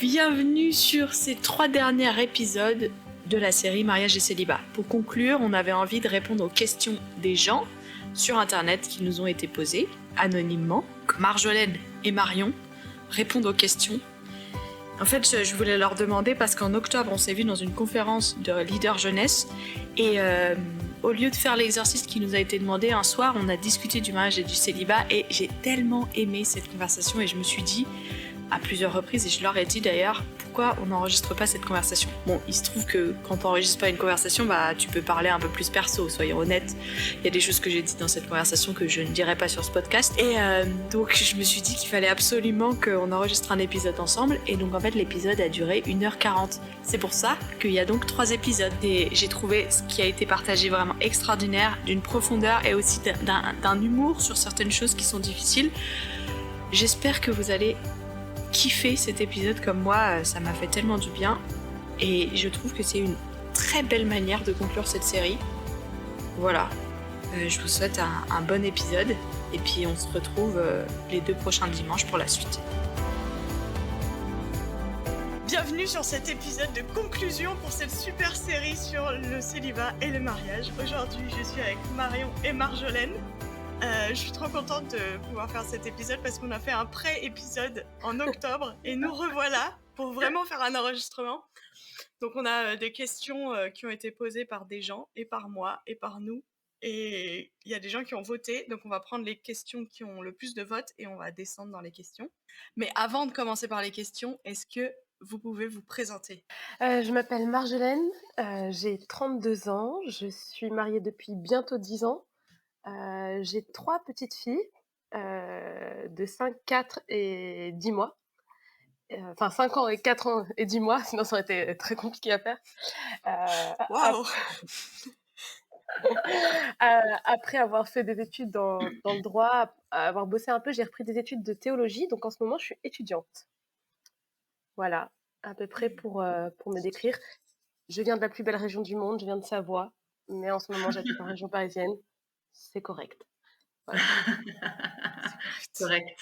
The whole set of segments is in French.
Bienvenue sur ces 3 derniers épisodes de la série Mariage et célibat. Pour conclure, on avait envie de répondre aux questions des gens sur internet qui nous ont été posées anonymement. Marjolaine et Marion répondent aux questions. En fait, je voulais leur demander parce qu'en octobre, on s'est vu dans une conférence de leader jeunesse et au lieu de faire l'exercice qui nous a été demandé, un soir, on a discuté du mariage et du célibat et j'ai tellement aimé cette conversation et je me suis dit à plusieurs reprises, et je leur ai dit d'ailleurs, pourquoi on n'enregistre pas cette conversation. Bon, il se trouve que quand tu n'enregistres pas une conversation, tu peux parler un peu plus perso, soyons honnêtes. Il y a des choses que j'ai dites dans cette conversation que je ne dirai pas sur ce podcast. Et donc, je me suis dit qu'il fallait absolument qu'on enregistre un épisode ensemble. Et donc, en fait, l'épisode a duré 1h40. C'est pour ça qu'il y a donc 3 épisodes. Et j'ai trouvé ce qui a été partagé vraiment extraordinaire, d'une profondeur et aussi d'un humour sur certaines choses qui sont difficiles. J'espère que vous allez kiffer cet épisode comme moi, ça m'a fait tellement du bien et je trouve que c'est une très belle manière de conclure cette série. Voilà, je vous souhaite un bon épisode et puis on se retrouve les 2 prochains dimanches pour la suite. Bienvenue sur cet épisode de conclusion pour cette super série sur le célibat et le mariage. Aujourd'hui, je suis avec Marion et Marjolaine. Je suis trop contente de pouvoir faire cet épisode parce qu'on a fait un pré-épisode en octobre et nous revoilà pour vraiment faire un enregistrement. Donc on a des questions qui ont été posées par des gens et par moi et par nous. Et il y a des gens qui ont voté, donc on va prendre les questions qui ont le plus de votes et on va descendre dans les questions. Mais avant de commencer par les questions, est-ce que vous pouvez vous présenter ? Je m'appelle Marjolaine, j'ai 32 ans, je suis mariée depuis bientôt 10 ans. J'ai 3 petites filles de 5, 4 et 10 mois. Enfin 5 ans et 4 ans et 10 mois, sinon ça aurait été très compliqué à faire. Waouh ! Après avoir fait des études dans le droit, avoir bossé un peu, j'ai repris des études de théologie, donc en ce moment je suis étudiante. Voilà, à peu près pour me décrire. Je viens de la plus belle région du monde, je viens de Savoie, mais en ce moment j'habite en région parisienne. C'est correct. Voilà. Correct.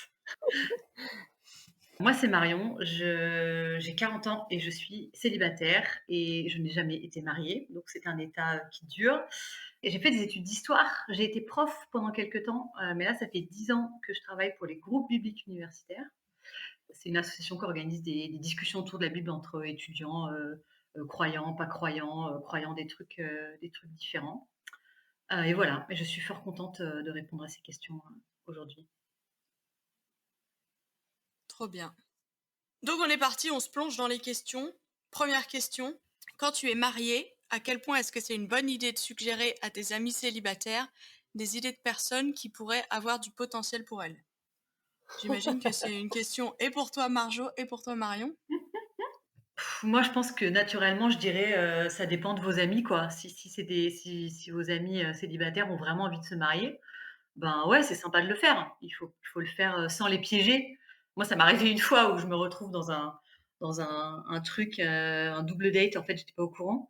Moi, c'est Marion, j'ai 40 ans et je suis célibataire et je n'ai jamais été mariée, donc c'est un état qui dure. Et j'ai fait des études d'histoire, j'ai été prof pendant quelques temps, mais là, ça fait 10 ans que je travaille pour les groupes bibliques universitaires. C'est une association qui organise des discussions autour de la Bible entre étudiants, croyants, pas croyants, croyant des trucs différents. Et voilà, et je suis fort contente de répondre à ces questions aujourd'hui. Trop bien. Donc on est parti, on se plonge dans les questions. Première question, quand tu es mariée, à quel point est-ce que c'est une bonne idée de suggérer à tes amis célibataires des idées de personnes qui pourraient avoir du potentiel pour elles ? J'imagine que c'est une question et pour toi Marjo et pour toi Marion. Moi, je pense que naturellement, je dirais, ça dépend de vos amis, quoi. Si vos amis, célibataires ont vraiment envie de se marier, ben, ouais, c'est sympa de le faire. Il faut le faire, sans les piéger. Moi, ça m'est arrivé une fois où je me retrouve dans un truc, un double date, en fait, j'étais pas au courant.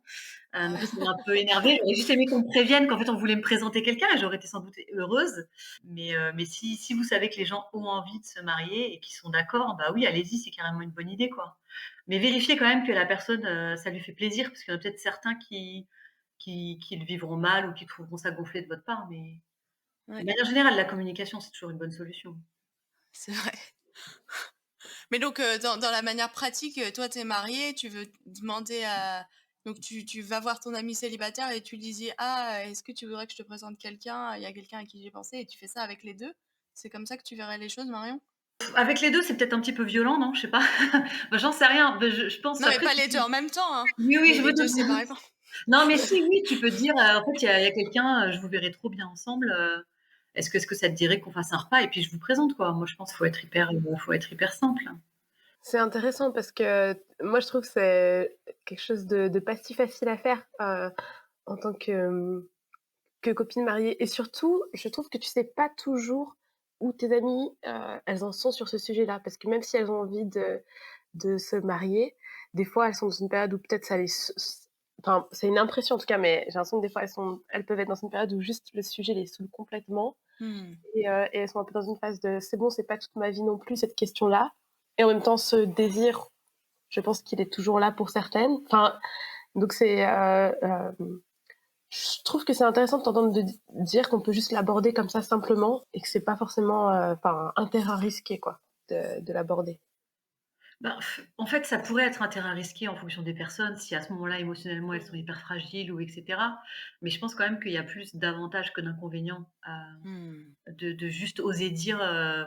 Donc ça m'a un peu énervée. J'aurais juste aimé qu'on me prévienne qu'en fait, on voulait me présenter quelqu'un et j'aurais été sans doute heureuse. Mais si vous savez que les gens ont envie de se marier et qu'ils sont d'accord, bah oui, allez-y, c'est carrément une bonne idée, quoi. Mais vérifiez quand même que la personne, ça lui fait plaisir parce qu'il y en a peut-être certains qui le vivront mal ou qui trouveront ça gonflé de votre part, mais Ouais, de manière générale, la communication, c'est toujours une bonne solution. c'est vrai. Mais donc dans la manière pratique, toi t'es mariée, tu veux demander à... Donc tu vas voir ton ami célibataire et tu lui dis « Ah, est-ce que tu voudrais que je te présente quelqu'un ? Il y a quelqu'un à qui j'ai pensé » et tu fais ça avec les deux. C'est comme ça que tu verrais les choses, Marion ? Avec les 2, c'est peut-être un petit peu violent, non? Je sais pas. Bah, j'en sais rien. Bah, je pense Non mais après pas tu les deux en même temps, hein. oui, oui, Mais je les me deux doute. séparément. Non, mais si, oui, tu peux dire, en fait, il y a quelqu'un, je vous verrai trop bien ensemble, est-ce que ça te dirait qu'on fasse un repas et puis je vous présente, quoi? Moi, je pense qu'il faut être hyper simple. C'est intéressant parce que moi je trouve que c'est quelque chose de pas si facile à faire en tant que copine mariée. Et surtout, je trouve que tu sais pas toujours où tes amies elles en sont sur ce sujet-là. Parce que même si elles ont envie de se marier, des fois elles sont dans une période où peut-être ça enfin, c'est une impression en tout cas, mais j'ai l'impression que des fois elles peuvent être dans une période où juste le sujet les saoule complètement. Et elles sont un peu dans une phase de c'est bon, c'est pas toute ma vie non plus cette question-là. Et en même temps, ce désir je pense qu'il est toujours là pour certaines. Enfin, donc je trouve que c'est intéressant de t'entendre dire qu'on peut juste l'aborder comme ça simplement et que c'est pas forcément un terrain risqué quoi de l'aborder. Ben, en fait, ça pourrait être un terrain risqué en fonction des personnes, si à ce moment-là, émotionnellement, elles sont hyper fragiles ou et cetera. Mais je pense quand même qu'il y a plus d'avantages que d'inconvénients à Hmm. de juste oser dire,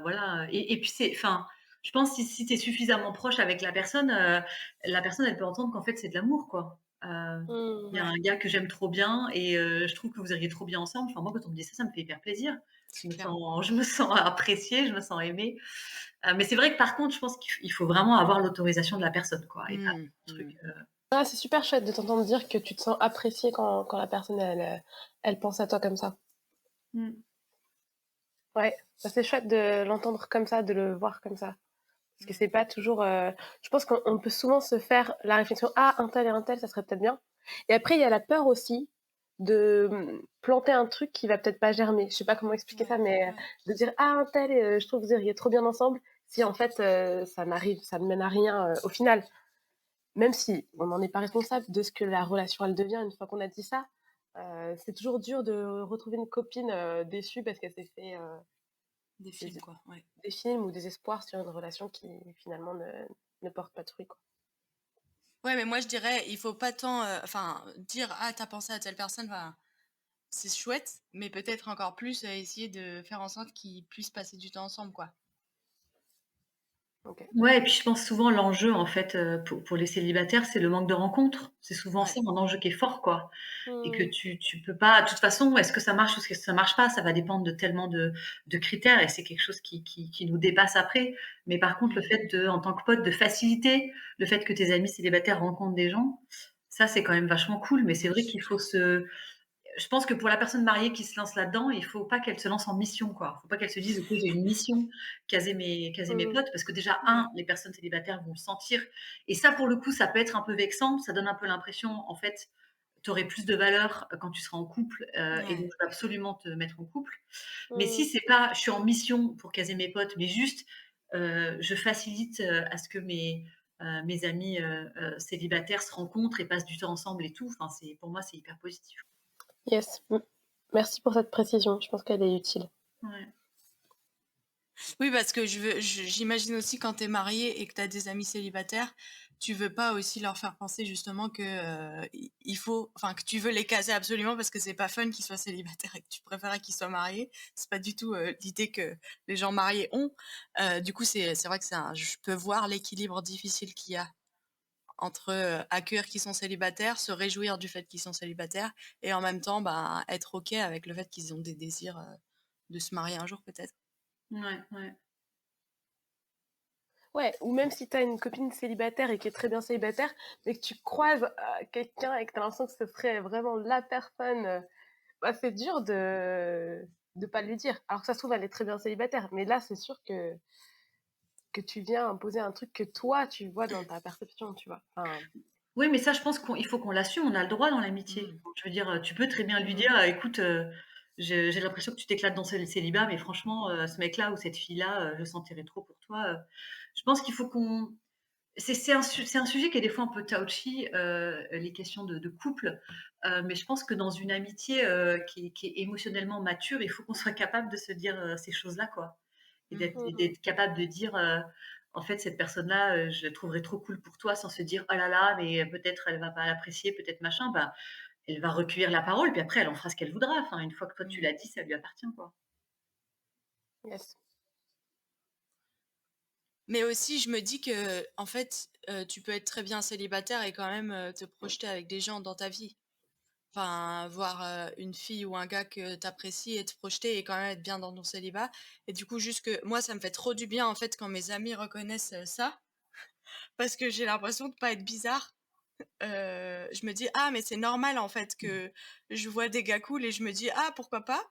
voilà, et puis enfin, je pense si tu es suffisamment proche avec la personne, elle peut entendre qu'en fait, c'est de l'amour, quoi. Il y a Ouais, un gars que j'aime trop bien et je trouve que vous iriez trop bien ensemble. Enfin, moi, quand on me dit ça, ça me fait hyper plaisir. c'est clair. Je me sens appréciée, je me sens aimée. Mais c'est vrai que par contre, je pense qu'il faut vraiment avoir l'autorisation de la personne, quoi, et pas Hmm, un truc, hmm. Ah, c'est super chouette de t'entendre dire que tu te sens appréciée quand la personne elle pense à toi comme ça. mmh, Ouais, ça, c'est chouette de l'entendre comme ça, de le voir comme ça. Parce que c'est pas toujours. Je pense qu'on peut souvent se faire la réflexion, ah, un tel et un tel, ça serait peut-être bien. Et après, il y a la peur aussi de planter un truc qui va peut-être pas germer. Je sais pas comment expliquer ça, Ouais, mais ouais. de dire, ah, un tel, je trouve que vous iriez trop bien ensemble, si en fait ça ne mène à rien au final. Même si on n'en est pas responsable de ce que la relation elle devient une fois qu'on a dit ça. C'est toujours dur de retrouver une copine déçue parce qu'elle s'est fait Des films, des, quoi. Ouais. des films ou des espoirs sur une relation qui finalement ne porte pas de fruits, quoi. Ouais, mais moi je dirais, il faut pas tant, enfin, dire ah t'as pensé à telle personne, enfin, c'est chouette, mais peut-être encore plus essayer de faire en sorte qu'ils puissent passer du temps ensemble, quoi. Ok. ouais, et puis je pense souvent l'enjeu, en fait, pour les célibataires, c'est le manque de rencontres. C'est souvent Ouais. ça un enjeu qui est fort, quoi, et que Hmm. tu peux pas de toute façon, est-ce que ça marche ou est-ce que ça marche pas? Ça va dépendre de tellement de critères et c'est quelque chose qui nous dépasse après. Mais par contre, le Mm. fait en tant que pote, de faciliter le fait que tes amis célibataires rencontrent des gens, ça, c'est quand même vachement cool. Mais c'est Ouais, vrai qu'il faut super. se je pense que pour la personne mariée qui se lance là-dedans, il faut pas qu'elle se lance en mission, quoi. Faut pas qu'elle se dise: «OK, j'ai une mission, caser mes Hmm. potes», parce que déjà, Ouais. les personnes célibataires vont le sentir et ça, pour le coup, ça peut être un peu vexant. Ça donne un peu l'impression, en fait, tu aurais plus de valeur, quand tu seras en couple, et donc Ouais. tu vas absolument te mettre en couple. Mais Hmm. si c'est pas: «Je suis en mission pour caser mes potes», mais juste, je facilite, à ce que mes amis, célibataires se rencontrent et passent du temps ensemble et tout, enfin, c'est pour moi, c'est hyper positif. Yes. Merci pour cette précision. Je pense qu'elle est utile. Ouais. Oui, parce que j'imagine aussi quand tu es marié et que tu as des amis célibataires, tu veux pas aussi leur faire penser justement que il faut, enfin que tu veux les caser absolument parce que c'est pas fun qu'ils soient célibataires et que tu préférais qu'ils soient mariés. C'est pas du tout l'idée que les gens mariés ont. Du coup, c'est vrai que je peux voir l'équilibre difficile qu'il y a entre accueillir qu'ils sont célibataires, se réjouir du fait qu'ils sont célibataires et en même temps, bah, être ok avec le fait qu'ils ont des désirs de se marier un jour peut-être. Ouais, ouais. Ouais, ou même si tu as une copine célibataire et qui est très bien célibataire, mais que tu croises quelqu'un et que tu as l'impression que ce serait vraiment la personne, bah, c'est dur de pas lui dire. Alors que ça se trouve, elle est très bien célibataire. Mais là, c'est sûr que tu viens imposer un truc que toi, tu vois dans ta perception, tu vois. Enfin, Oui, mais ça, je pense qu'il faut qu'on l'assume, on a le droit dans l'amitié. Mm. Je veux dire, tu peux très bien lui mm, dire: «Écoute, j'ai l'impression que tu t'éclates dans le célibat, mais franchement, ce mec-là ou cette fille-là, je sentirais trop pour toi». Je pense qu'il faut qu'on c'est un sujet qui est des fois un peu touchy, les questions de couple, mais je pense que dans une amitié, qui est émotionnellement mature, il faut qu'on soit capable de se dire, ces choses-là, quoi. Et Mm. mm, d'être capable de dire, «En fait, cette personne-là, je la trouverais trop cool pour toi», sans se dire: «Oh là là, mais peut-être elle va pas l'apprécier, peut-être machin». Bah, elle va recueillir la parole, puis après elle en fera ce qu'elle voudra. Enfin, une fois que toi tu Mm. l'as dit, ça lui appartient, quoi. yes. Mais aussi, je me dis que, en fait, tu peux être très bien célibataire et quand même te projeter avec des gens dans ta vie. Enfin, voir une fille ou un gars que t'apprécies et te projeter et quand même être bien dans ton célibat. Et du coup, juste que moi, ça me fait trop du bien, en fait, quand mes amis reconnaissent ça, parce que j'ai l'impression de pas être bizarre. Je me dis: «Ah, mais c'est normal, en fait, que je vois des gars cool» et je me dis: «Ah, pourquoi pas?»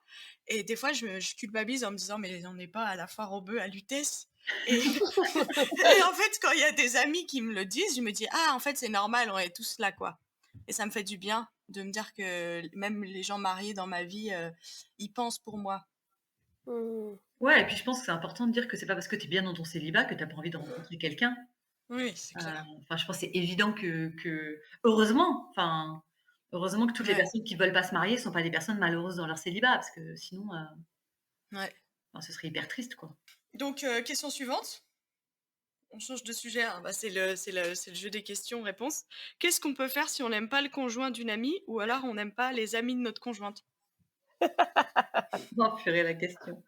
Et des fois, je culpabilise en me disant: «Mais on n'est pas à la foire aux bœufs à Lutèce» et et en fait, quand il y a des amis qui me le disent, je me dis: «Ah, en fait, c'est normal, on est tous là, quoi» et ça me fait du bien de me dire que même les gens mariés dans ma vie, ils pensent pour moi. Mm, Ouais, et puis je pense que c'est important de dire que c'est pas parce que tu es bien dans ton célibat que tu as pas envie de rencontrer quelqu'un. Oui, c'est clair. Enfin, je pense que c'est évident heureusement, heureusement que toutes les Ouais, personnes qui veulent pas se marier sont pas des personnes malheureuses dans leur célibat parce que sinon, ouais. enfin, ce serait hyper triste, quoi. Donc, question suivante. On change de sujet, hein. Bah, c'est le jeu des questions-réponses. Qu'est-ce qu'on peut faire si on n'aime pas le conjoint d'une amie ou alors on n'aime pas les amis de notre conjointe? Oh purée, la question.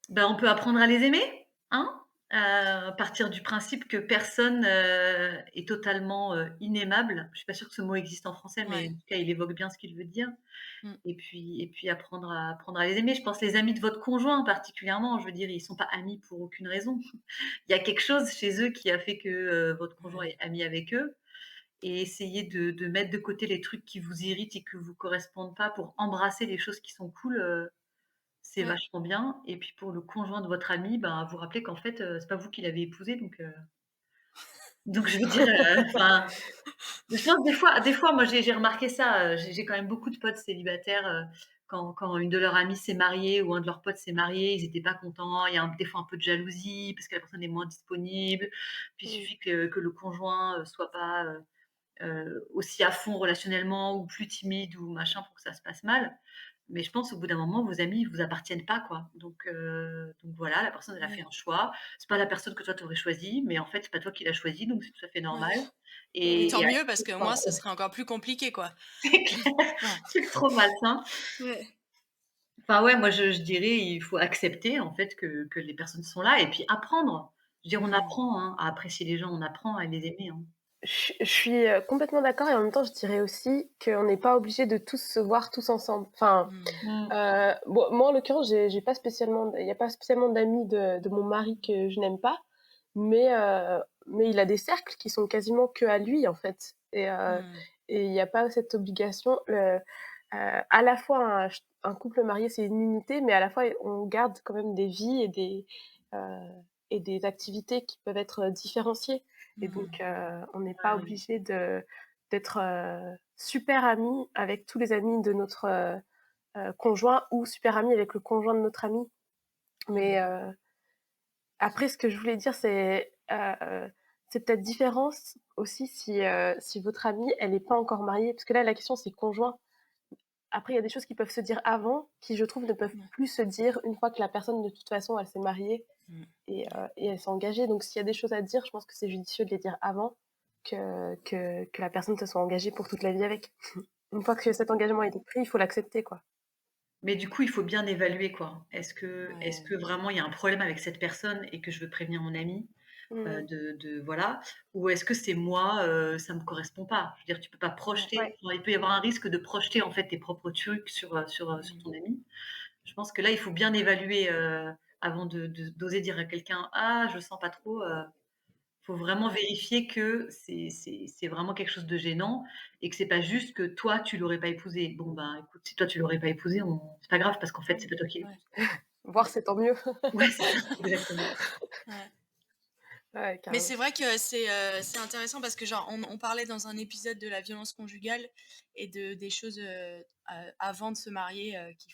Ben, on peut apprendre à les aimer, hein? Partir du principe que personne, est totalement, inaimable. Je suis pas sûre que ce mot existe en français, mais Ouais. en tout cas, il évoque bien ce qu'il veut dire. Mmh. Et puis apprendre à les aimer. Je pense les amis de votre conjoint particulièrement, je veux dire, ils sont pas amis pour aucune raison. Il y a quelque chose chez eux qui a fait que, votre conjoint Ouais. est ami avec eux et essayer de mettre de côté les trucs qui vous irritent et qui vous correspondent pas pour embrasser les choses qui sont cool, c'est Ouais. vachement bien et puis pour le conjoint de votre ami, ben, vous rappeler qu'en fait, c'est pas vous qui l'avez épousé donc je veux dire, enfin, je pense des fois moi j'ai remarqué ça, j'ai quand même beaucoup de potes célibataires, quand une de leurs amies s'est mariée ou un de leurs potes s'est marié, ils étaient pas contents. Il y a des fois un peu de jalousie parce que la personne est moins disponible. Puis il Mmh. suffit que le conjoint, soit pas, aussi à fond relationnellement ou plus timide ou machin pour que ça se passe mal. Mais je pense au bout d'un moment, vos amis, ils vous appartiennent pas, quoi. Donc voilà, la personne, elle a fait Ouais. un choix. C'est pas la personne que toi tu aurais choisie, mais en fait, c'est pas toi qui l'as choisie, donc c'est tout à fait Ouais. normal Mmh. Tant et mieux parce accepter que sans moi, ce problème. serait encore plus compliqué, quoi. C'est clair, Ouais. truc trop malsain. Ouais. Enfin ouais, moi je dirais, il faut accepter en fait que les personnes sont là et puis apprendre. Je veux dire, on Mmh. apprend, hein, à apprécier les gens, on apprend à les aimer, hein. Je suis, complètement d'accord et en même temps, je dirais aussi qu'on n'est pas obligé de tous se voir tous ensemble. Enfin, Mmh. Mmh. bon, moi, en l'occurrence, j'ai pas spécialement il y a pas spécialement d'amis de mon mari que je n'aime pas, mais il a des cercles qui sont quasiment que à lui, en fait Mmh. et il y a pas cette obligation. À la fois un couple marié, c'est une unité, mais à la fois, on garde quand même des vies et des activités qui peuvent être, différenciées et Mmh. donc on n'est Ah pas oui. obligé d'être, super amis avec tous les amis de notre, conjoint ou super amis avec le conjoint de notre ami. Mmh. Mais après ce que je voulais dire, c'est peut-être différent aussi si votre amie, elle est pas encore mariée. Parce que là, la question, c'est conjoint. Après, il y a des choses qui peuvent se dire avant, qui, je trouve, ne peuvent Ouais. plus se dire une fois que la personne, de toute façon, elle s'est mariée Mmh. et elle s'est engagée. Donc s'il y a des choses à dire, je pense que c'est judicieux de les dire avant que la personne se soit engagée pour toute la vie avec. Une fois que cet engagement a été pris, il faut l'accepter, quoi. Mais du coup, il faut bien évaluer, quoi. Est-ce que Ouais. vraiment il y a un problème avec cette personne et que je veux prévenir mon ami, Mmh. de voilà? Ou est-ce que c'est moi, ça me correspond pas? Je veux dire, tu peux pas Ouais. projeter, Ouais. enfin, il peut y avoir un risque de projeter, en fait, tes propres trucs sur Mmh. ton ami. Je pense que là, il faut bien évaluer, avant d'oser dire à quelqu'un: «Ah, je sens pas trop», faut vraiment Ouais. vérifier que c'est vraiment quelque chose de gênant et que c'est pas juste que toi, tu l'aurais pas épousé. Bon, ben, écoute, si toi, tu l'aurais pas épousé, c'est pas grave parce qu'en fait, c'est pas toi qui Ouais. Voir, c'est tant mieux. ouais, c'est ça, exactement. Ouais. Ouais, Mais carrément. c'est vrai que c'est intéressant parce que genre on parlait dans un épisode de la violence conjugale et des choses, avant de se marier, qu'il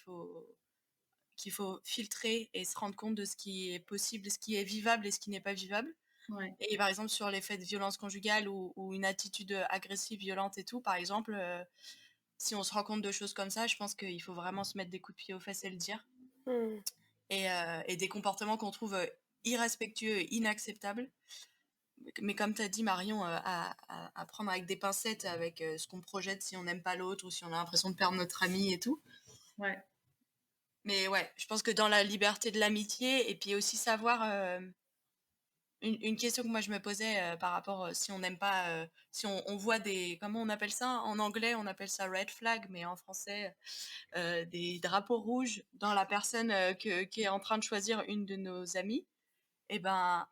faut filtrer et se rendre compte de ce qui est possible, ce qui est vivable et ce qui n'est pas vivable. Ouais. Et par exemple sur les faits de violence conjugale ou une attitude, agressive, violente et tout, par exemple, si on se rend compte de choses comme ça, je pense qu'il faut vraiment se mettre des coups de pied aux fesses et le dire. Mmh. Et des comportements qu'on trouve, irrespectueux et inacceptables. Mais comme tu as dit Marion, à prendre avec des pincettes avec, ce qu'on projette si on n'aime pas l'autre ou si on a l'impression de perdre notre ami et tout. Ouais. Mais ouais, je pense que dans la liberté de l'amitié et puis aussi savoir, une question que moi je me posais, par rapport, si on n'aime pas, si on voit des comment on appelle ça? En anglais, on appelle ça red flag, mais en français, des drapeaux rouges dans la personne, qui est en train de choisir une de nos amies. Et ben,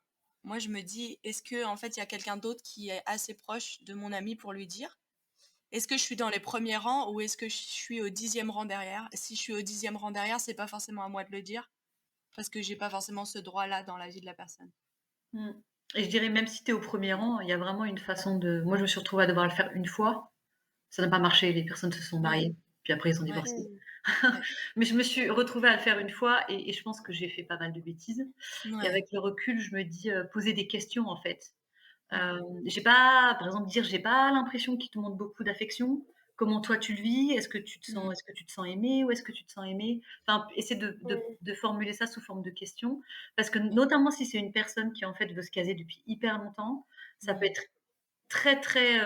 moi je me dis: «Est-ce que en fait, il y a quelqu'un d'autre qui est assez proche de mon ami pour lui dire? Est-ce que je suis dans les premiers rangs ou est-ce que je suis au 10e rang derrière?» Si je suis au 10e rang derrière, c'est pas forcément à moi de le dire, parce que j'ai pas forcément ce droit-là dans la vie de la personne. Mmh. Et je dirais même si tu es au premier rang, il y a vraiment une façon de moi, je me suis retrouvée à devoir le faire une fois. Ça n'a pas marché, les personnes se sont Ouais, mariées, puis après ils ont ouais, divorcé. Mmh. Ouais. Mais je me suis retrouvée à le faire une fois et je pense que j'ai fait pas mal de bêtises et Ouais. avec le recul, je me dis, poser des questions, en fait. Mmh. J'ai pas par exemple dire: «J'ai pas l'impression qu'il te montre beaucoup d'affection. Comment toi tu le vis? Mmh. Est-ce que tu te sens aimé ou est-ce que tu te sens aimé?» Enfin, essayer Mmh. de formuler ça sous forme de questions parce que notamment si c'est une personne qui, en fait, veut se caser depuis hyper longtemps, ça peut Mmh. être très, très,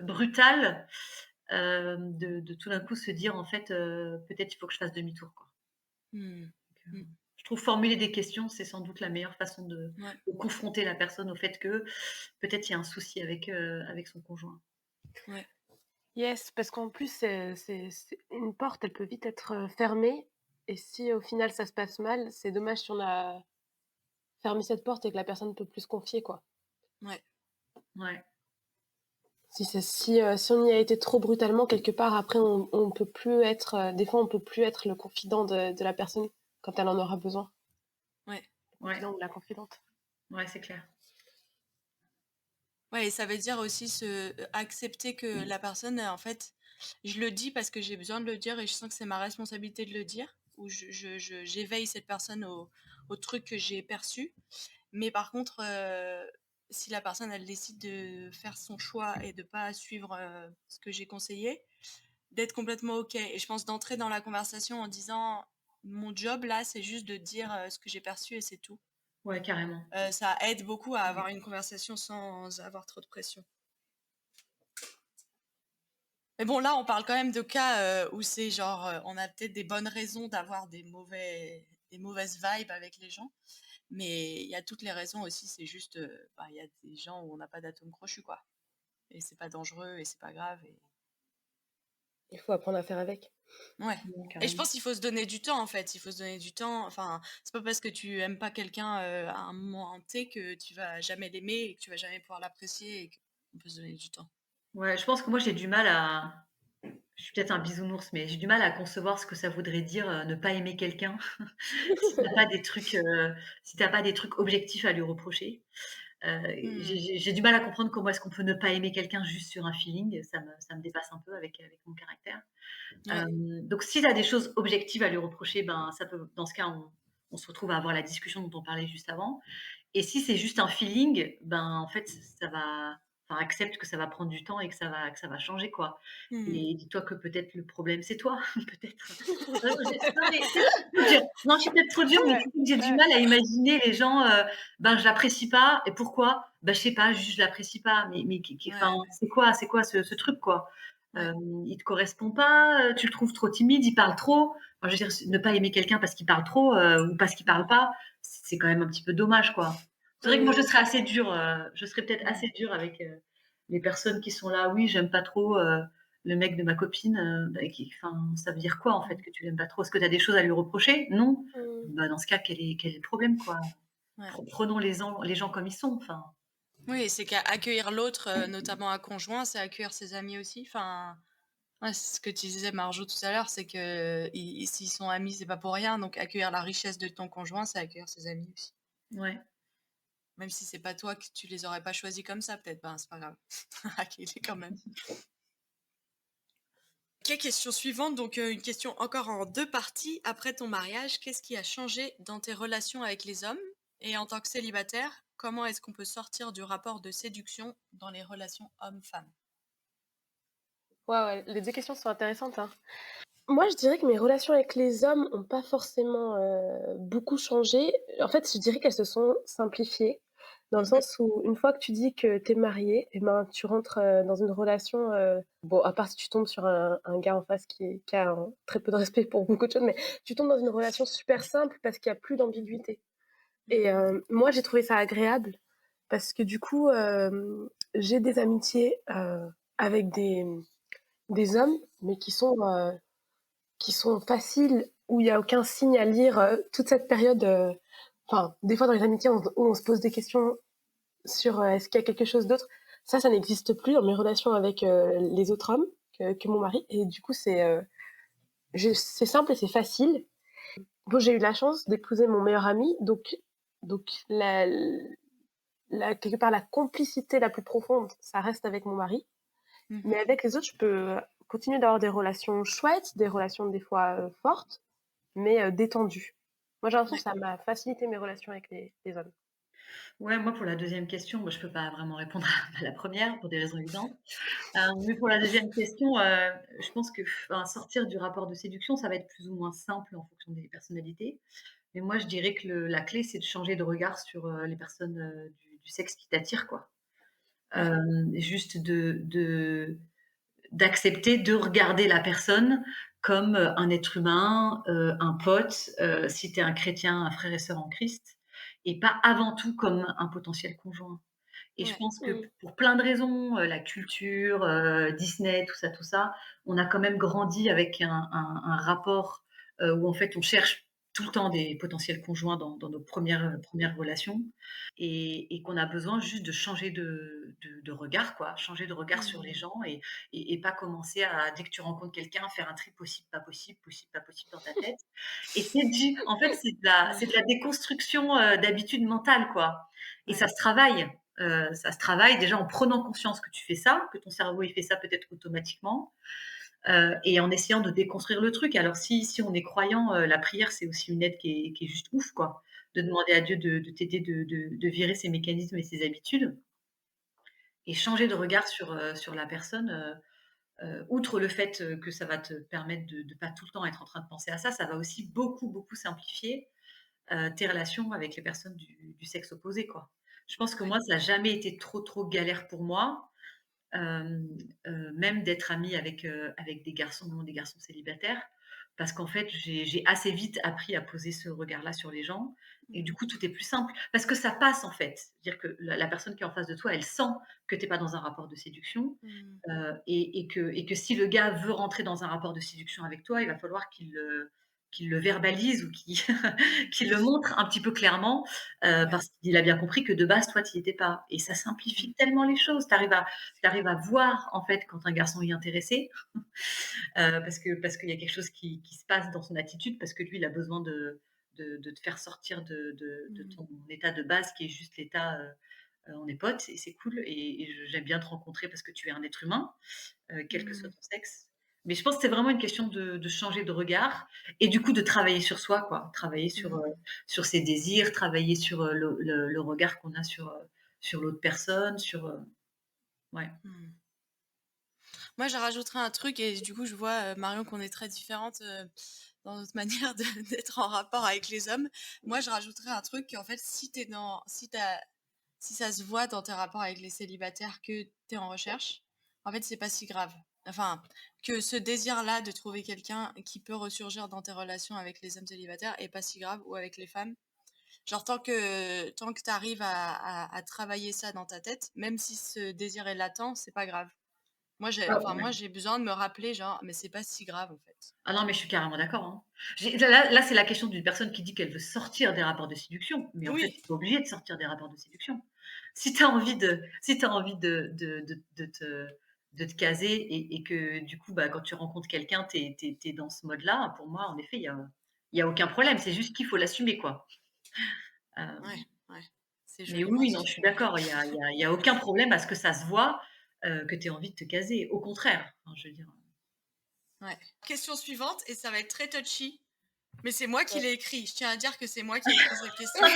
brutal, de tout d'un coup se dire en fait, «Peut-être il faut que je fasse demi-tour, quoi». Mmh. Donc, Mmh. je trouve formuler des questions, c'est sans doute la meilleure façon Ouais. de confronter la personne au fait que peut-être il y a un souci avec son conjoint. Ouais. Yes, parce qu'en plus, c'est une porte, elle peut vite être, fermée et si au final ça se passe mal, c'est dommage si on a fermé cette porte et que la personne ne peut plus se confier, quoi. Ouais. Ouais, Si on y a été trop brutalement quelque part, après on peut plus être, des fois on peut plus être le confident de la personne quand elle en aura besoin. Ouais. Le ouais, confident ou la confidente. ouais, c'est clair. Ouais, et ça veut dire aussi accepter que la personne, en fait, je le dis parce que j'ai besoin de le dire et je sens que c'est ma responsabilité de le dire, ou j'éveille cette personne au truc que j'ai perçu. Mais par contre, si la personne, elle décide de faire son choix et de pas suivre ce que j'ai conseillé, d'être complètement OK. Et je pense d'entrer dans la conversation en disant, mon job là, c'est juste de dire ce que j'ai perçu et c'est tout. Ouais, carrément. Ça aide beaucoup à Ouais. avoir une conversation sans avoir trop de pression. Mais bon, là, on parle quand même de cas où c'est genre, on a peut-être des bonnes raisons d'avoir des mauvaises vibes avec les gens. Mais il y a toutes les raisons aussi, c'est juste, bah, il y a des gens où on n'a pas d'atome crochu, quoi. Et c'est pas dangereux et c'est pas grave. Il faut apprendre à faire avec. Ouais. Ouais, Et je carrément. pense qu'il faut se donner du temps, en fait. Il faut se donner du temps. Enfin, c'est pas parce que tu aimes pas quelqu'un à un moment T que tu vas jamais l'aimer et que tu vas jamais pouvoir l'apprécier et qu'on peut se donner du temps. Ouais, je pense que moi j'ai du mal à je suis peut-être un bisounours, mais j'ai du mal à concevoir ce que ça voudrait dire, ne pas aimer quelqu'un si tu as pas des trucs, si tu pas des trucs objectifs à lui reprocher. Hmm. J'ai du mal à comprendre comment est-ce qu'on peut ne pas aimer quelqu'un juste sur un feeling, ça me dépasse un peu avec mon caractère. Ouais. Donc si tu as des choses objectives à lui reprocher, ben, ça peut dans ce cas, on se retrouve à avoir la discussion dont on parlait juste avant. Et si c'est juste un feeling, ben, en fait, ça va enfin, accepte que ça va prendre du temps et que ça va changer, quoi. Hmm. Et dis-toi que peut-être le problème, c'est toi, peut-être. Non, mais tu sais, je suis trop dure. Non, je suis peut-être trop dure, mais Ouais, tu sais que j'ai du ouais, mal à imaginer les gens, ben, je l'apprécie pas et pourquoi? Ben, je sais pas, juste je l'apprécie pas. Mais enfin, Ouais. c'est quoi ce truc, quoi? Ouais. Il te correspond pas, tu le trouves trop timide, il parle trop. Enfin, je veux dire, ne pas aimer quelqu'un parce qu'il parle trop, ou parce qu'il parle Hmm. pas, c'est quand même un petit peu dommage, quoi. C'est vrai que moi je mmh, serais assez dure, je serais peut-être Hmm. assez dure avec, les personnes qui sont là: «Oui, j'aime pas trop, le mec de ma copine», bah, qui enfin, ça veut dire quoi en fait Hmm. que tu l'aimes pas trop? Est-ce que tu as des choses à lui reprocher? Non? mmh. Bah, dans ce cas, quel est le problème, quoi? Ouais. Prenons les gens comme ils sont, enfin. Oui, c'est qu'accueillir l'autre, notamment un conjoint, c'est accueillir ses amis aussi. Enfin, ouais, c'est ce que tu disais, Marjo, tout à l'heure, c'est que s'ils sont amis, c'est pas pour rien. Donc, accueillir la richesse de ton conjoint, c'est accueillir ses amis aussi. Ouais. Même si c'est pas toi que tu les aurais pas choisis comme ça, peut-être, ben, c'est pas grave. Accueille-les quand même. Ok, question suivante. Donc, une question encore en deux parties. Après ton mariage, qu'est-ce qui a changé dans tes relations avec les hommes? Et en tant que célibataire, comment est-ce qu'on peut sortir du rapport de séduction dans les relations hommes-femmes? Ouais, ouais, les 2 questions sont intéressantes, hein. Moi, je dirais que mes relations avec les hommes ont pas forcément, beaucoup changé. En fait, je dirais qu'elles se sont simplifiées, dans le Mhm. sens où une fois que tu dis que tu es marié et ben, tu rentres, dans une relation, bon, à part si tu tombes sur un gars en face qui a un très peu de respect pour beaucoup de choses, mais tu tombes dans une relation super simple parce qu'il y a plus d'ambiguïté et Mhm. moi, j'ai trouvé ça agréable parce que du coup, j'ai des amitiés, avec des hommes, mais qui sont faciles, où il y a aucun signe à lire, toute cette période, enfin, des fois dans les amitiés, on se pose des questions sur, est-ce qu'il y a quelque chose d'autre? Ça n'existe plus dans mes relations avec, les autres hommes que mon mari et du coup, c'est simple et c'est facile. Bon, j'ai eu la chance d'épouser mon meilleur ami, donc la quelque part, la complicité la plus profonde, ça reste avec mon mari. Mhm. Mais avec les autres, je peux continuer d'avoir des relations chouettes, des relations des fois fortes, mais détendues. Moi, j'ai l'impression Ouais. que ça m'a facilité mes relations avec les hommes. Ouais, moi, pour la deuxième question, moi, je peux pas vraiment répondre à la première pour des raisons évidentes. Mais pour la deuxième question, je pense que, enfin, sortir du rapport de séduction, ça va être plus ou moins simple en fonction des personnalités. Mais moi, je dirais que la clé, c'est de changer de regard sur les personnes du sexe qui t'attirent, quoi. Ouais. Juste d'accepter de regarder la personne comme un être humain, un pote, si tu es un chrétien, un frère et sœur en Christ, et pas avant tout comme un potentiel conjoint. Et je Ouais. pense que Mmh. pour plein de raisons, la culture, Disney, tout ça, on a quand même grandi avec un rapport, où en fait on cherche tout le temps des potentiels conjoints dans nos premières relations et qu'on a besoin juste de changer de regard quoi, changer de regard sur les Mmh. gens et pas commencer à dès que tu rencontres quelqu'un, faire un tri possible, pas possible, possible, pas possible dans ta tête et c'est du en fait, Ouais. c'est de la déconstruction, d'habitudes mentales quoi et Ouais. ça se travaille déjà en prenant conscience que tu fais ça, que ton cerveau il fait ça peut-être automatiquement, et en essayant de déconstruire le truc. Alors si on est croyant, la prière c'est aussi une aide qui est juste ouf quoi. De demander à Dieu de t'aider de virer ces mécanismes et ces habitudes et changer de regard sur la personne, outre le fait, que ça va te permettre de pas tout le temps être en train de penser à ça, ça va aussi beaucoup, beaucoup simplifier, tes relations avec les personnes du sexe opposé, quoi. Je pense que Ouais. moi, ça a jamais été trop, trop galère pour moi, hem, même d'être amie avec des garçons célibataires, parce qu'en fait, j'ai assez vite appris à poser ce regard-là sur les gens et du Mmh. coup, tout est plus simple. Parce que ça passe, en fait. C'est-à-dire que la personne qui est en face de toi, elle sent que tu es pas dans un rapport de séduction, Mmh. et que si le gars veut rentrer dans un rapport de séduction avec toi, il va falloir qu'il le verbalise ou qu'il qu'il le montre un petit peu clairement, Ouais. parce qu'il a bien compris que de base, toi, tu y étais pas et ça Mmh. simplifie tellement les choses. Tu arrives à voir, en fait, quand un garçon est intéressé, parce qu'il y a quelque chose qui se passe dans son attitude, parce que lui, il a besoin de te faire sortir de Mmh. ton état de base qui est juste l'état, on est potes et c'est cool et j'aime bien te rencontrer parce que tu es un être humain, quel que soit Mmh. ton sexe. Mais je pense que c'est vraiment une question de changer de regard et du coup de travailler sur soi, quoi. Travailler Mmh. sur ses désirs, travailler sur, le regard qu'on a sur l'autre personne, ouais. Mmh. Moi, je rajouterais un truc et du coup, je vois, Marion, qu'on est très différentes, dans notre manière de d'être en rapport avec les hommes. Moi, je rajouterais un truc qu'en fait, si ça se voit dans tes rapports avec les célibataires que tu es en recherche, en fait, c'est pas si grave. Enfin, que ce désir-là de trouver quelqu'un qui peut ressurgir dans tes relations avec les hommes célibataires est pas si grave ou avec les femmes. Genre tant que tu arrives à travailler ça dans ta tête, même si ce désir est latent, c'est pas grave. Ah Moi, ouais. j'ai besoin de me rappeler, genre, mais c'est pas si grave, en fait. Ah non, mais je suis carrément d'accord, hein. Là, c'est la question d'une personne qui dit qu'elle veut sortir des rapports de séduction, mais en fait, tu Oui, es pas obligé de sortir des rapports de séduction. Si tu as envie de te caser et que du coup, bah, quand tu rencontres quelqu'un, tu es dans ce mode-là, pour moi, en effet, il y a aucun problème. C'est juste qu'il faut l'assumer, quoi. ouais, Hem, ouais. C'est mais oui, joliment oui, non, dit. je suis d'accord. Il y a aucun problème à ce que ça se voit, que tu aies envie de te caser. Au contraire, enfin, je veux dire, Ouais. Question suivante, et ça va être très touchy, mais c'est moi qui Ouais. l'ai écrit. Je tiens à dire que c'est moi qui ai écrit cette question.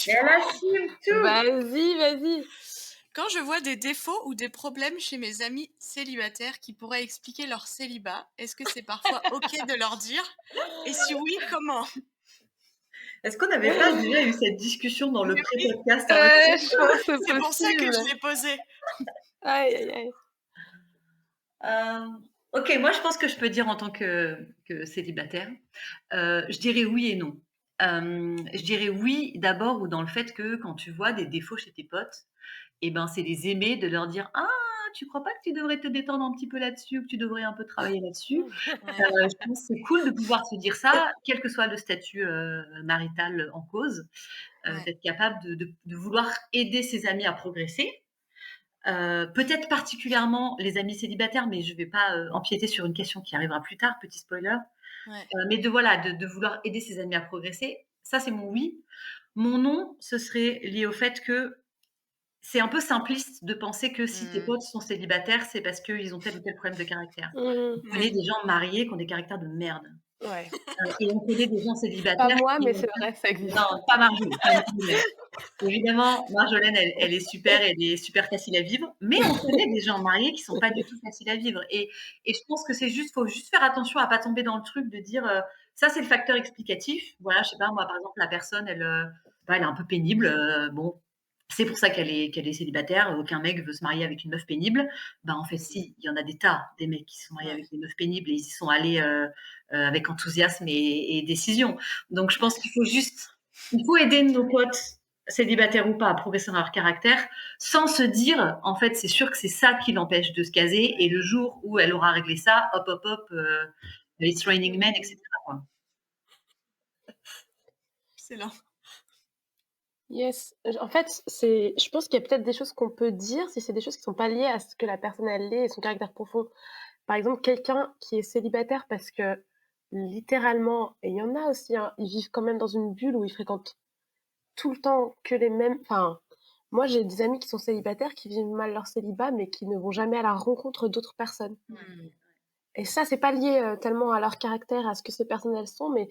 mais elle assume tout! Vas-y, vas-y. Quand je vois des défauts ou des problèmes chez mes amis célibataires qui pourraient expliquer leur célibat, est-ce que c'est parfois OK de leur dire? Et si oui, comment? Est-ce qu'on n'avait pas déjà eu cette discussion dans le Mais oui, pré-podcast en mode Je pense que c'est c'est pour ça que possible. je l'ai posé. Aïe, aïe, aïe. OK, moi je pense que je peux dire en tant que célibataire, je dirais oui et non. Je dirais oui d'abord ou dans le fait que quand tu vois des défauts chez tes potes et ben, c'est les aimer, de leur dire: «Ah, tu crois pas que tu devrais te détendre un petit peu là-desses, que tu devrais un peu travailler là-dessus?» Ouais. Je pense que c'est cool de pouvoir se dire ça, quel que soit le statut, marital en cause, Ouais. d'être capable de vouloir aider ses amis à progresser. Peut-être particulièrement les amis célibataires, mais je vais pas, empiéter sur une question qui arrivera plus tard, petit spoiler. Ouais. Mais voilà, de vouloir aider ses amis à progresser, ça c'est mon oui. Mon non, ce serait lié au fait que c'est un peu simpliste de penser que si tes Mmh. potes sont célibataires, c'est parce qu'ils ont tel ou tel problème de caractère. Mmh. On connaît des gens mariés qui ont des caractères de merde. Ouais. Et on connaît des gens Pas célibataires moi, qui mais ont c'est vrai, ça existe. non, pas Marjolaine. Évidemment, Marjolaine, elle est super, elle est super facile à vivre, mais on connaît des gens mariés qui sont pas du tout faciles à vivre et je pense que faut juste faire attention à pas tomber dans le truc de dire, ça c'est le facteur explicatif. Voilà, je sais pas moi, par exemple, la personne, elle est un peu pénible, bon, c'est pour ça qu'elle est célibataire, aucun mec veut se marier avec une meuf pénible. Ben, en fait si, il y en a des tas, des mecs qui se sont mariés Ouais. avec des meufs pénibles et ils y sont allés, avec enthousiasme et décision. Donc je pense il faut aider nos potes, célibataires ou pas, à progresser dans leur caractère, sans se dire, en fait, c'est sûr que c'est ça qui l'empêche de se caser, et le jour où elle aura réglé ça, hop, hop, hop, it's raining men, etc. quoi. Excellent. Yes. En fait, je pense qu'il y a peut-être des choses qu'on peut dire si c'est des choses qui sont pas liées à ce que la personne elle est et son caractère profond. Par exemple, quelqu'un qui est célibataire parce que littéralement, et il y en a aussi, hein, ils vivent quand même dans une bulle où ils fréquentent tout le temps que les mêmes. Enfin, moi j'ai des amis qui sont célibataires qui vivent mal leur célibat mais qui ne vont jamais à la rencontre d'autres personnes. Mmh. Et ça, c'est pas lié tellement à leur caractère, à ce que ces personnes elles sont, mais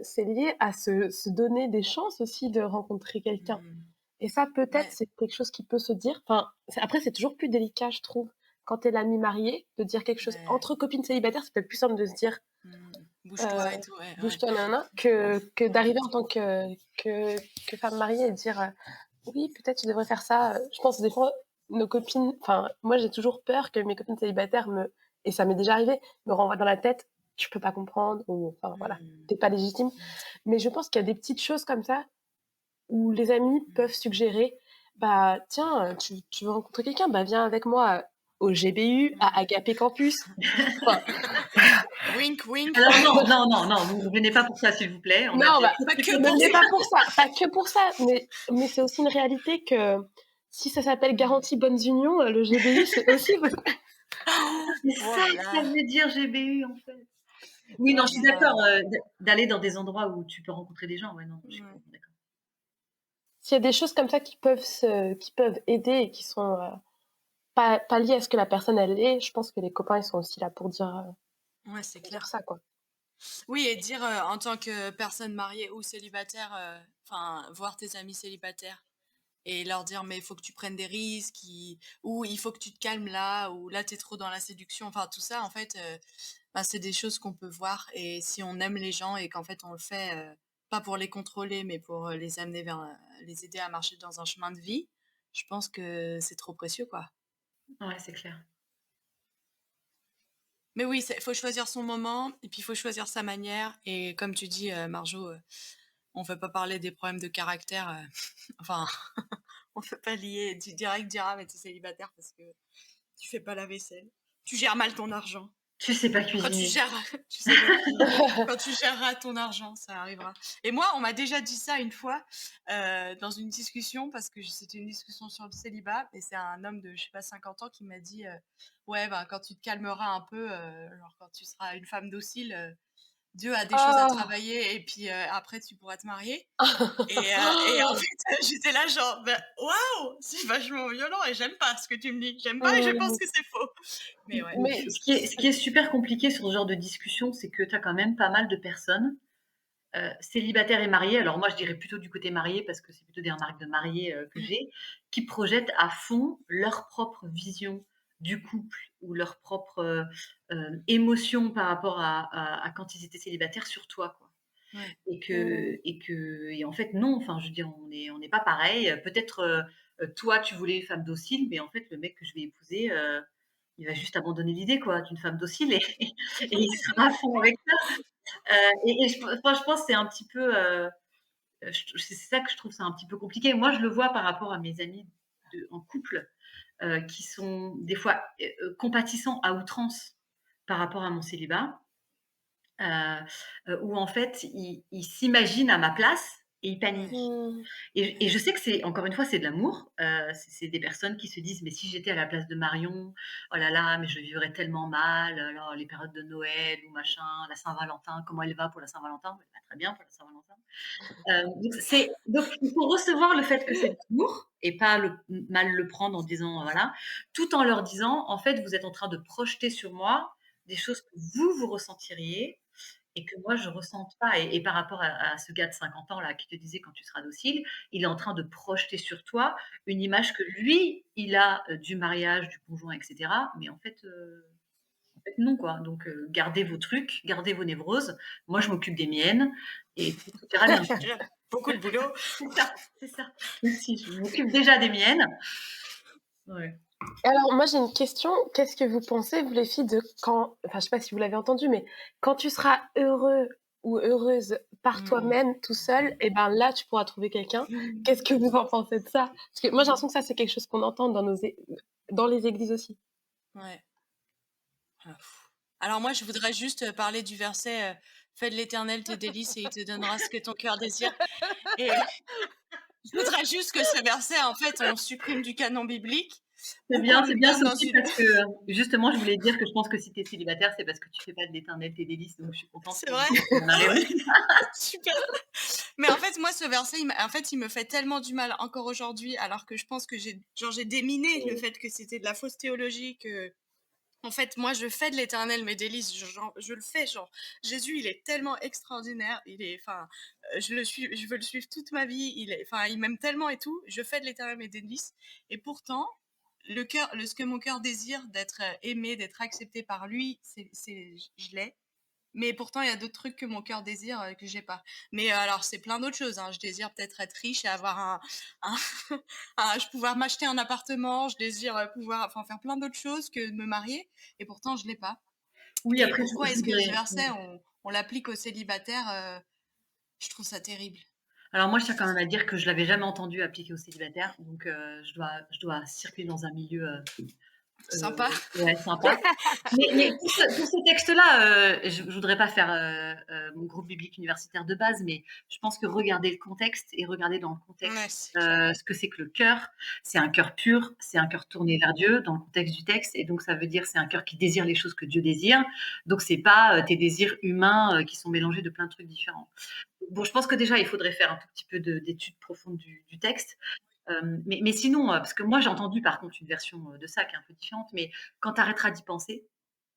c'est lié à se donner des chances aussi de rencontrer quelqu'un. Mmh. Et ça, peut-être, Ouais. c'est quelque chose qui peut se dire. Enfin, après, c'est toujours plus délicat, je trouve, quand t'es l'ami marié, de dire quelque chose. Ouais. Entre copines célibataires, c'est peut-être plus simple de se dire Mmh. Bouge-toi et euh, tout, ouais, ouais. bouge-toi, nana, que d'arriver en tant que femme mariée et de dire oui, peut-être tu devrais faire ça. Je pense des fois, nos copines, enfin, moi j'ai toujours peur que mes copines célibataires et ça m'est déjà arrivé, me renvoient dans la tête, tu peux pas comprendre, ou enfin voilà, Mmh. t'es pas légitime. Mais je pense qu'il y a des petites choses comme ça où les amis peuvent suggérer, bah tiens, tu veux rencontrer quelqu'un, bah viens avec moi au GBU, à Agapé Campus. Enfin, Wink, wink. Alors non, vous venez pas pour ça, s'il vous plaît. On a non, des bah, Pas que ne pour venez ça. pas pour ça, pas que pour ça, mais c'est aussi une réalité que si ça s'appelle Garantie Bonnes Unions, le GBU, c'est aussi C'est Oh ça là que ça là. veut dire GBU, en fait. Oui, Oh non, je là suis là. d'accord, d'aller dans des endroits où tu peux rencontrer des gens. Ouais, non, je suis Ouais. complètement d'accord. s'il y a des choses comme ça qui peuvent aider et qui sont pas liées à ce que la personne elle est, je pense que les copains ils sont aussi là Ouais, c'est pour dire clair. ça quoi. Oui, et dire en tant que personne mariée ou célibataire, enfin, voir tes amis célibataires et leur dire mais il faut que tu prennes des risques, ou il faut que tu te calmes là, ou là t'es trop dans la séduction. Enfin, tout ça, en fait, bah, c'est des choses qu'on peut voir. Et si on aime les gens et qu'en fait on le fait pas pour les contrôler, mais pour les amener les aider à marcher dans un chemin de vie, je pense que c'est trop précieux, quoi. Ouais, c'est clair. Mais oui, il faut choisir son moment et puis il faut choisir sa manière. Et comme tu dis, Marjo, on ne veut pas parler des problèmes de caractère. Enfin, on ne peut pas lier direct dire ah mais t'es célibataire parce que tu fais pas la vaisselle. Tu gères mal ton argent. Tu sais pas Quand tu cuisiner. gères, tu sais pas cuisiner. Quand tu géreras ton argent, ça arrivera. Et moi, on m'a déjà dit ça une fois dans une discussion, parce que c'était une discussion sur le célibat, et c'est un homme de, je sais pas, 50 ans qui m'a dit ouais, bah, quand tu te calmeras un peu, genre quand tu seras une femme docile, Dieu a des choses à Oh. travailler, et puis après tu pourras te marier. Et en fait, j'étais là genre, ben, waouh, c'est vachement violent et j'aime pas ce que tu me dis. J'aime pas et je pense que c'est faux. Mais ouais. Mais Ce qui est super compliqué sur ce genre de discussion, c'est que tu as quand même pas mal de personnes, célibataires et mariées, alors moi je dirais plutôt du côté marié parce que c'est plutôt des remarques de mariés, que j'ai, qui projettent à fond leur propre vision du couple ou leur propre, émotion par rapport à quand ils étaient célibataires sur toi, quoi. Ouais. Et en fait non, enfin je veux dire on n'est pas pareil. Peut-être, toi tu voulais une femme docile, mais en fait le mec que je vais épouser, il va juste abandonner l'idée quoi d'une femme docile et et il sera à fond avec ça. Et je pense que c'est un petit peu, c'est ça que je trouve ça un petit peu compliqué. Moi je le vois par rapport à mes amis en couple, qui sont des fois, compatissants à outrance par rapport à mon célibat. Où en fait, ils s'imaginent à ma place et ils Ouais. paniquent. Mmh. Et je sais que c'est encore une fois, c'est de l'amour. C'est des personnes qui se disent: «Mais si j'étais à la place de Marion, oh là là, mais je vivrais tellement mal, alors les périodes de Noël ou machin, la Saint-Valentin, comment elle va pour la Saint-Valentin?» «Elle va très bien pour la Saint-Valentin». Donc il faut recevoir le fait que c'est de l'amour et pas mal le prendre en disant, voilà, tout en leur disant: «En fait, vous êtes en train de projeter sur moi des choses que vous ressentiriez et que moi je ressente pas». Et par rapport à ce gars de 50 ans là qui te disait: «Quand tu seras docile», il est en train de projeter sur toi une image que lui, il a, du mariage, du conjoint et cetera, mais en fait non quoi. Donc gardez vos trucs, gardez vos névroses. Moi je m'occupe des miennes et tout ira bien. Beaucoup de boulot. C'est ça, c'est ça. Aussi, je m'occupe déjà des miennes. Ouais. Alors moi j'ai une question, qu'est-ce que vous pensez, vous les filles, de quand enfin je sais pas si vous l'avez entendu, mais quand tu seras heureux ou heureuse par toi-même, tout seul, et ben là tu pourras trouver quelqu'un. Qu'est-ce que vous en pensez de ça? Parce que moi j'ai l'impression que ça c'est quelque chose qu'on entend dans les églises aussi. Ouais. Ah, pff. Alors moi, je voudrais juste parler du verset Fais de l'Éternel tes délices et il te donnera ce que ton cœur désire. Et je voudrais juste que ce verset, en fait, on supprime du canon biblique ou qu'on C'est le bien donne dans Sophie une. parce que, justement je voulais dire que je pense que si tu es célibataire, c'est parce que tu fais pas de l'éternel tes délices, donc je suis contente C'est qu'on vrai? en Ah arrive. ouais, super. Mais en fait, moi, ce verset, il me fait tellement du mal encore aujourd'hui, alors que je pense que j'ai déminé le fait que c'était de la fausse théologie, que en fait, moi, je fais de l'Éternel mes délices. Je le fais, genre. Jésus, il est tellement extraordinaire. Enfin, je veux le suivre toute ma vie. Il m'aime tellement et tout. Je fais de l'Éternel mes délices. Et pourtant, ce que mon cœur désire, d'être aimé, d'être accepté par lui, je l'ai. Mais pourtant, il y a d'autres trucs que mon cœur désire que j'ai pas. Mais alors, c'est plein d'autres choses, hein. Je désire peut-être être riche et avoir un, je pouvoir m'acheter un appartement. Je désire pouvoir, enfin, faire plein d'autres choses que de me marier. Et pourtant, je l'ai pas. Oui, Et après pourquoi je est-ce que ce voudrais verset, on l'applique aux célibataires Je trouve ça terrible. alors moi je tiens quand même à dire que je l'avais jamais entendu appliquer aux célibataires, donc je dois circuler dans un milieu, Sympa. ouais, sympa. Mais pour ce texte-là, je voudrais pas faire, mon groupe biblique universitaire de base, mais je pense que regarder le contexte et regarder dans le Ouais, contexte, c'est clair. ce que c'est que le cœur. C'est un cœur pur, c'est un cœur tourné vers Dieu dans le contexte du texte et donc ça veut dire c'est un cœur qui désire les choses que Dieu désire. Donc c'est pas, tes désirs humains, qui sont mélangés de plein de trucs différents. Bon, je pense que déjà il faudrait faire un tout petit peu d'études profondes du texte. Mais sinon, parce que moi j'ai entendu par contre une version, de ça qui est un peu différente, mais quand tu arrêteras d'y penser,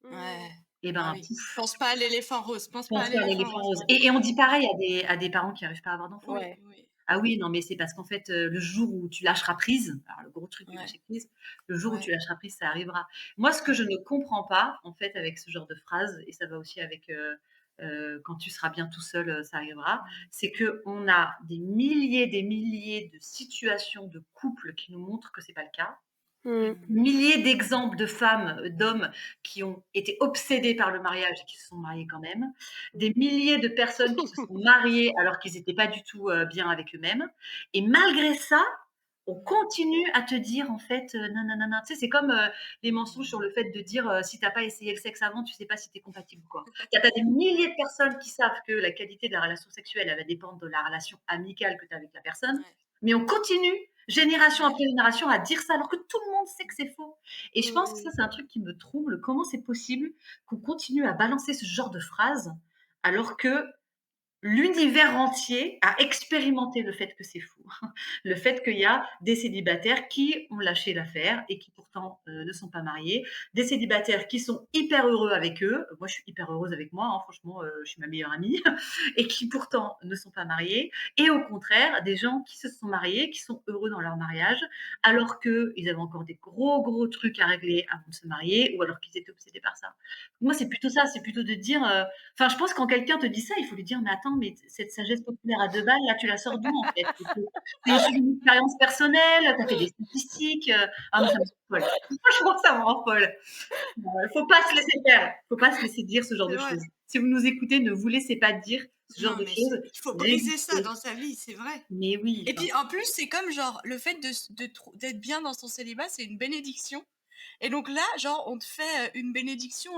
Ouais. et Ah ben oui. pouf, Pense pas à l'éléphant rose. Pense pas à pense pas à l'éléphant l'éléphant rose. rose. Et on dit pareil à des parents qui n'arrivent pas à avoir d'enfants. Oui, Ouais. oui. Ah oui, non, mais c'est parce qu'en fait, le jour où tu lâcheras prise, alors le gros truc du Ouais, lâcher prise, le jour où ouais. tu lâcheras prise, ça arrivera. Moi, ce que je ne comprends pas, en fait, avec ce genre de phrase, et ça va aussi avec quand tu seras bien tout seul, ça arrivera, c'est qu'on a des milliers de situations de couples qui nous montrent que c'est pas le cas. Mmh. Milliers d'exemples de femmes, d'hommes qui ont été obsédés par le mariage et qui se sont mariés quand même. Des milliers de personnes qui se sont mariées alors qu'ils étaient pas du tout, bien avec eux-mêmes et malgré ça, on continue à te dire en fait, nin nin nin nin. Tu sais, c'est comme, les mensonges sur le fait de dire, si tu as pas essayé le sexe avant, tu sais pas si tu es compatible quoi. Tu as des milliers de personnes qui savent que la qualité de la relation sexuelle, elle va dépendre de la relation amicale que tu as avec la personne, Ouais. mais on continue génération Ouais. après génération à dire ça alors que tout le monde sait que c'est faux. Et je pense que ça, Mmh. c'est un truc qui me trouble. Comment c'est possible qu'on continue à balancer ce genre de phrases alors que l'univers entier a expérimenté le fait que c'est fou. Le fait qu'il y a des célibataires qui ont lâché l'affaire et qui pourtant ne sont pas mariés. Des célibataires qui sont hyper heureux avec eux. Moi, je suis hyper heureuse avec moi, hein, franchement, je suis ma meilleure amie. Et qui pourtant ne sont pas mariés. Et au contraire, des gens qui se sont mariés, qui sont heureux dans leur mariage, alors qu'ils avaient encore des gros, gros trucs à régler avant de se marier ou alors qu'ils étaient obsédés par ça. Moi, c'est plutôt ça, c'est plutôt de dire, enfin, je pense que quand quelqu'un te dit ça, il faut lui dire: «Mais attends, mais cette sagesse populaire à 2 balles, là, tu la sors d'où, en fait? C'est issu d'une expérience personnelle, tu as fait des statistiques?» Ah moi, ça me rend folle. Franchement, ça me rend folle. Faut pas se laisser faire, faut pas se laisser dire ce genre C'est de vrai. choses. Si vous nous écoutez, ne vous laissez pas dire ce genre Non, de mais choses, il faut briser ça résistez. dans sa vie, c'est vrai. Mais oui, Et enfin, puis en plus, c'est comme genre le fait d'être bien dans son célibat, c'est une bénédiction. Et donc là, genre, on te fait une bénédiction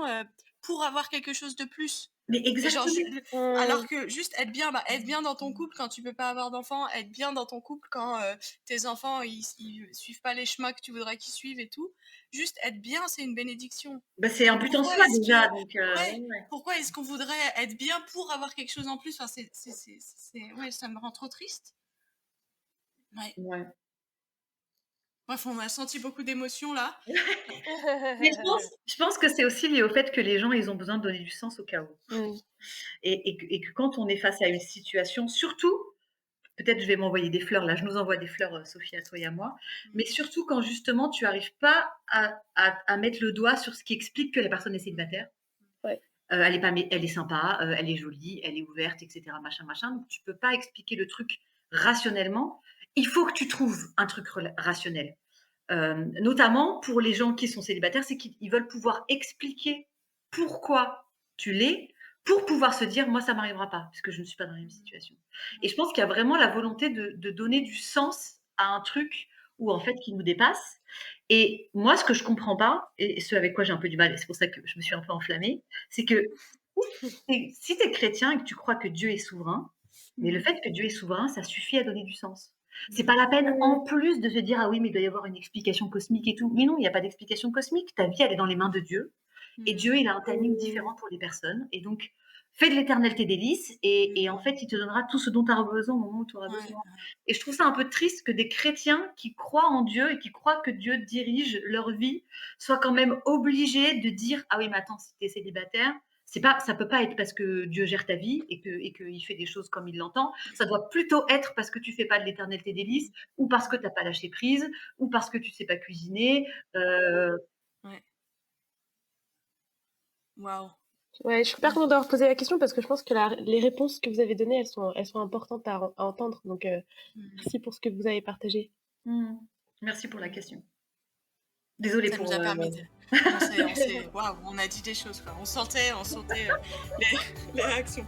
pour avoir quelque chose de plus. Mais Et genre, exactement. alors que juste être bien dans ton couple quand tu peux pas avoir d'enfants, être bien dans ton couple quand tes enfants ils suivent pas les chemins que tu voudrais qu'ils suivent et tout. Juste être bien, c'est une bénédiction. Bah, c'est un Donc but en soi déjà, donc ouais, ouais. pourquoi est-ce qu'on voudrait être bien pour avoir quelque chose en plus? Enfin, ouais, ça me rend trop triste. Ouais. Ouais. Bref, on a senti beaucoup d'émotions là. Mais je pense que c'est aussi lié au fait que les gens, ils ont besoin de donner du sens au chaos Mmh. et que quand on est face à une situation, surtout, peut-être je vais m'envoyer des fleurs là, je nous envoie des fleurs, Sophie, à toi et à moi, mais surtout quand justement tu arrives pas à mettre le doigt sur ce qui explique que la personne est célibataire. Ouais. Elle est pas mé elle est sympa, elle est jolie, elle est ouverte et cetera, machin, machin, donc tu peux pas expliquer le truc rationnellement. Il faut que tu trouves un truc rationnel. Notamment pour les gens qui sont célibataires, c'est qu'ils veulent pouvoir expliquer pourquoi tu l'es, pour pouvoir se dire: «Moi, ça m'arrivera pas, parce que je ne suis pas dans la même situation». Et je pense qu'il y a vraiment la volonté de donner du sens à un truc où, en fait, qui nous dépasse. Et moi, ce que je comprends pas et ce avec quoi j'ai un peu du mal et c'est pour ça que je me suis un peu enflammée, c'est que si tu es chrétien et que tu crois que Dieu est souverain, mais le fait que Dieu est souverain, ça suffit à donner du sens. C'est pas la peine en plus de se dire: «Ah oui, mais il doit y avoir une explication cosmique et tout». Mais non, il y a pas d'explication cosmique. Ta vie, elle est dans les mains de Dieu et Dieu, il a un timing différent pour les personnes et donc fais de l'Éternel tes délices et en fait, il te donnera tout ce dont tu auras besoin au moment où tu auras besoin. Et je trouve ça un peu triste que des chrétiens qui croient en Dieu et qui croient que Dieu dirige leur vie soient quand même obligés de dire: «Ah oui, mais attends, si tu es célibataire, ça peut pas être parce que Dieu gère ta vie et qu'il fait des choses comme il l'entend. Ça doit plutôt être parce que tu fais pas de l'Éternel tes délices ou parce que tu as pas lâché prise ou parce que tu sais pas cuisiner». Ouais. Waouh. Ouais, je suis super contente d'avoir posé la question parce que je pense que les réponses que vous avez données, elles sont importantes à entendre. Donc, merci pour ce que vous avez partagé. Merci pour la question. Désolée Ça pour, nous a permis de. Waouh, on a dit des choses quoi. On sentait les réactions.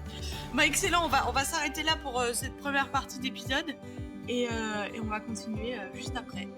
Bah excellent, on va s'arrêter là pour cette première partie d'épisode et on va continuer juste après.